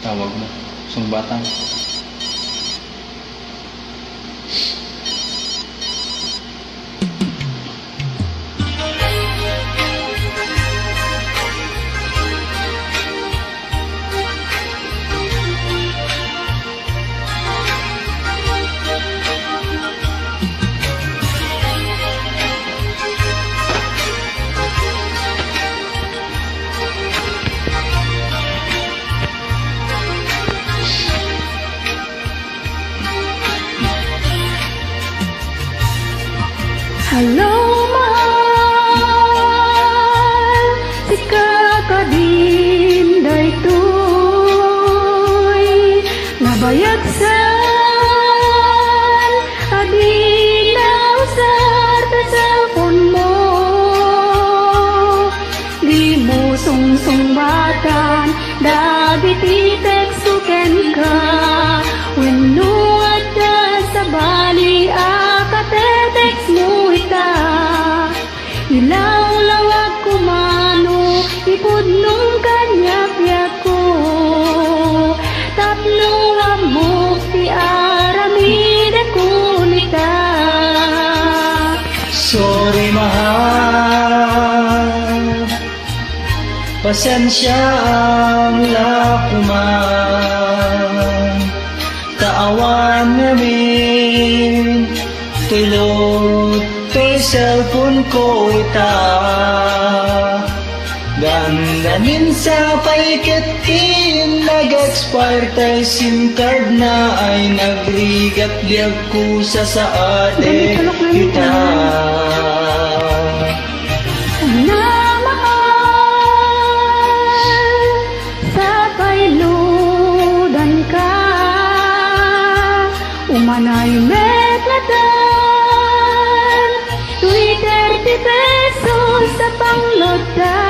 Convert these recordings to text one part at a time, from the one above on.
Tawag mo. Sumbatan. Hello, mahal, si kakadin daytoy nabayagsan, adi na usar ta cellphone mo, di mo sungsungbatan, dagiti teksto ken ka, wenno adda sa bali akatetext mo ita, ilaw-lawag kumano, ipudnong kanyapyak ko, tapno amok ti aramide ko nita. Sorry mahal, pasensya ang lakuman, taawan namin, tulot to'y cellphone ko ita, dandanin sa paiketin, nag-expire tayo SIM card na ay nagrigat biyag ko sa saade kita. Na mahal, sa kailudan ka, umanay metlatan, Twitter ti pesos sa pangloda,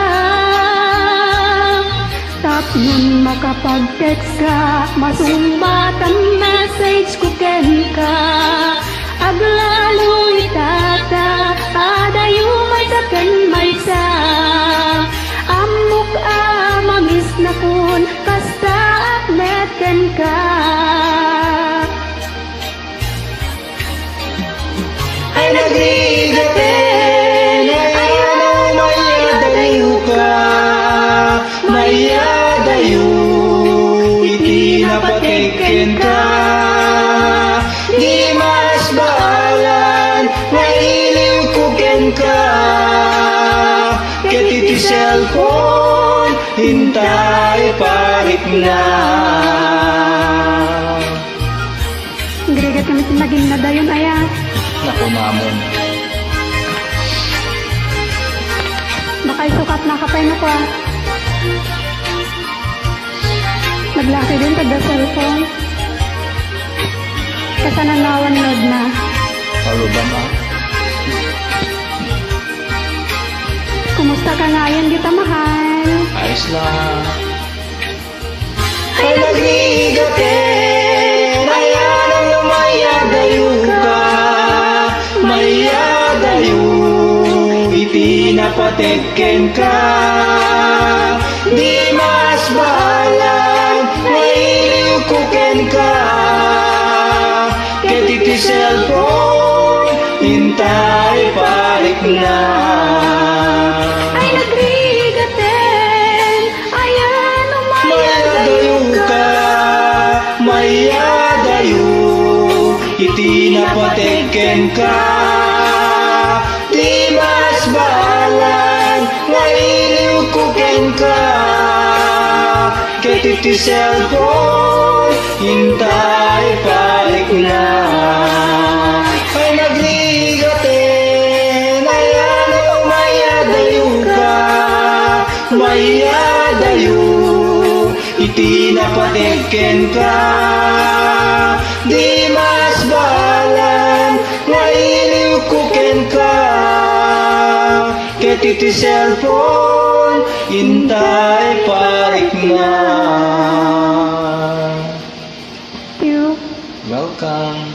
tapnon makapag-text ka, masumbatan message ko ken ka, aglalo itata, adayo may saken may sa, amok mamis na kun, kasta akmet ken ka. Ay nagrigatin, ay ano mayadayo ka, mayadayo, itinapatikin ka, di mas baalan, nailiw ko ken ka, ketiti cellphone, hintay parik na. Gregat kami naging nadayon aya. Naku, mamon. Baka isukat na kapay na ko. Maglaki din tada cellphone. Kasananawan load na. Paluban ah. Kumusta ka ngayon kita mahal? Ayos lang. Ay nagrigatin, ay anong mayadayo ka, mayadayo, itinapatikin ka, di mas bahalan, nailiw ko ken ka, ketiti cellphone, hintay parik na. Ay nagrigatin, ayan Mayadayo ka, mayadayo, itinapatikin ka, di mas bahalan, nailiw ko ken ka, ketiti cellphone, hintay parik na. Ay nagrigatin, ay ano mayadayo ka, mayadayo, itinapatikin ka, di mas bahalan, nailiw ko ken ka, ketiti cellphone, hintay parik na. you. Welcome.